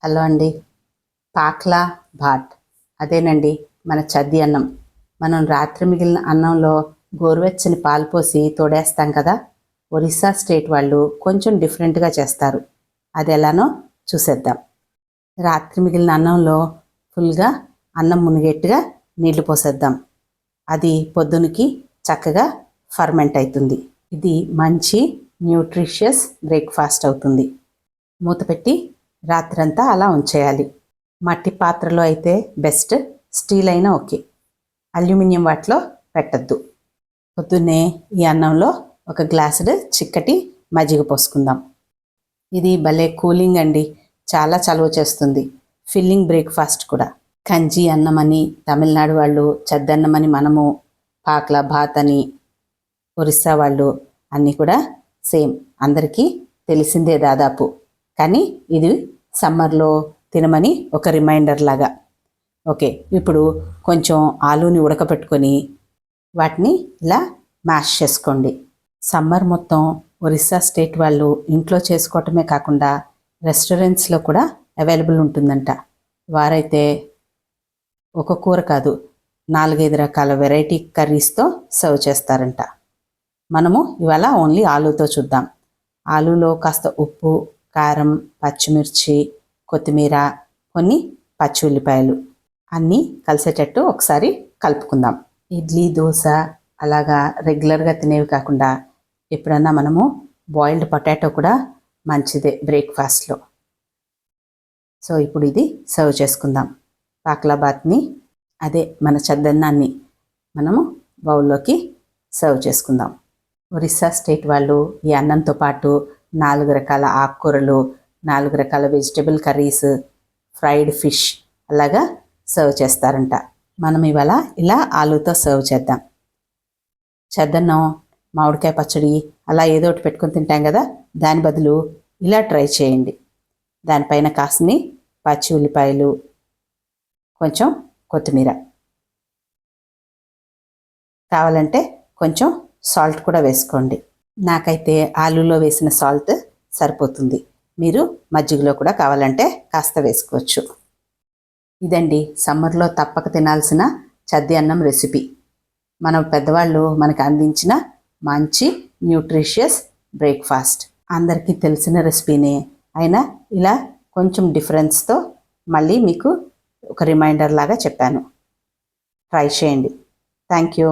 Hello అండి. పాక్లా భాట్ అదేనండి మన చద్ది అన్నం. మనం రాత్రి మిగిలిన అన్నంలో గోరువెచ్చని పాలు పోసి తోడేస్తాం కదా. ఒరిస్సా స్టేట్ వాళ్ళు కొంచెం డిఫరెంట్గా చేస్తారు. అది ఎలానో చూసేద్దాం. రాత్రి మిగిలిన అన్నంలో ఫుల్గా అన్నం మునిగేట్టుగా నీళ్లు పోసేద్దాం. అది పొద్దునకి చక్కగా ఫర్మెంట్ అవుతుంది. ఇది మంచి న్యూట్రిషియస్ బ్రేక్ఫాస్ట్ అవుతుంది. మూత పెట్టి రాత్రంతా అలా ఉంచేయాలి. మట్టి పాత్రలో అయితే బెస్ట్, స్టీల్ అయినా ఓకే. అల్యూమినియం వాటిలో పెట్టద్దు. పొద్దున్నే ఈ అన్నంలో ఒక గ్లాసుడు చిక్కటి మజ్జిగ పోసుకుందాం. ఇది భలే కూలింగ్ అండి, చాలా చలువ చేస్తుంది. ఫిల్లింగ్ బ్రేక్ఫాస్ట్ కూడా. కంజీ అన్నం అని తమిళనాడు వాళ్ళు, చద్దన్నం అని మనము, పాక్లా భాత్ అని ఒరిస్సా వాళ్ళు, అన్నీ కూడా సేమ్, అందరికీ తెలిసిందే దాదాపు. కానీ ఇది సమ్మర్లో తినమని ఒక రిమైండర్ లాగా. ఓకే, ఇప్పుడు కొంచెం ఆలూని ఉడకపెట్టుకొని వాటిని ఇలా మ్యాష్ చేసుకోండి. సమ్మర్ మొత్తం ఒరిస్సా స్టేట్ వాళ్ళు ఇంట్లో చేసుకోవటమే కాకుండా రెస్టారెంట్స్లో కూడా అవైలబుల్ ఉంటుందంట. వారైతే ఒక కూర కాదు, 4-5 రకాల వెరైటీ కర్రీస్తో సర్వ్ చేస్తారంట. మనము ఇవాళ ఓన్లీ ఆలూతో చూద్దాం. ఆలూలో కాస్త ఉప్పు, కారం, పచ్చిమిర్చి, కొత్తిమీర, కొన్ని పచ్చి ఉల్లిపాయలు అన్నీ కలిసేటట్టు ఒకసారి కలుపుకుందాం. ఇడ్లీ, దోశ అలాగా రెగ్యులర్గా తినేవి కాకుండా ఎప్పుడన్నా మనము బాయిల్డ్ పొటాటో కూడా మంచిదే బ్రేక్ఫాస్ట్లో. సో ఇప్పుడు ఇది సర్వ్ చేసుకుందాం. పాక్లాబాత్ని, అదే మన చద్దన్నాన్ని మనము బౌల్లోకి సర్వ్ చేసుకుందాం. ఒరిస్సా స్టేట్ వాళ్ళు ఈ అన్నంతో పాటు 4 రకాల ఆకుకూరలు, 4 రకాల వెజిటబుల్ కర్రీస్, ఫ్రైడ్ ఫిష్ అలాగా సర్వ్ చేస్తారంట. మనం ఇవాళ ఇలా ఆలూతో సర్వ్ చేద్దాం. చద్దన్నం, మామిడికాయ పచ్చడి అలా ఏదో ఒకటి పెట్టుకొని తింటాం కదా, దాని బదులు ఇలా ట్రై చేయండి. దానిపైన కాసిని పచ్చి ఉల్లిపాయలు, కొంచెం కొత్తిమీర, కావాలంటే కొంచెం సాల్ట్ కూడా వేసుకోండి. నాకైతే ఆలూలో వేసిన సాల్ట్ సరిపోతుంది. మీరు మజ్జిగలో కూడా కావాలంటే కాస్త వేసుకోవచ్చు. ఇదండి సమ్మర్లో తప్పక తినాల్సిన చద్ది అన్నం రెసిపీ. మన పెద్దవాళ్ళు మనకు అందించిన మంచి న్యూట్రిషియస్ బ్రేక్ఫాస్ట్. అందరికీ తెలిసిన రెసిపీనే అయినా ఇలా కొంచెం డిఫరెన్స్తో మళ్ళీ మీకు ఒక రిమైండర్ లాగా చెప్పాను. ట్రై చేయండి. Thank you.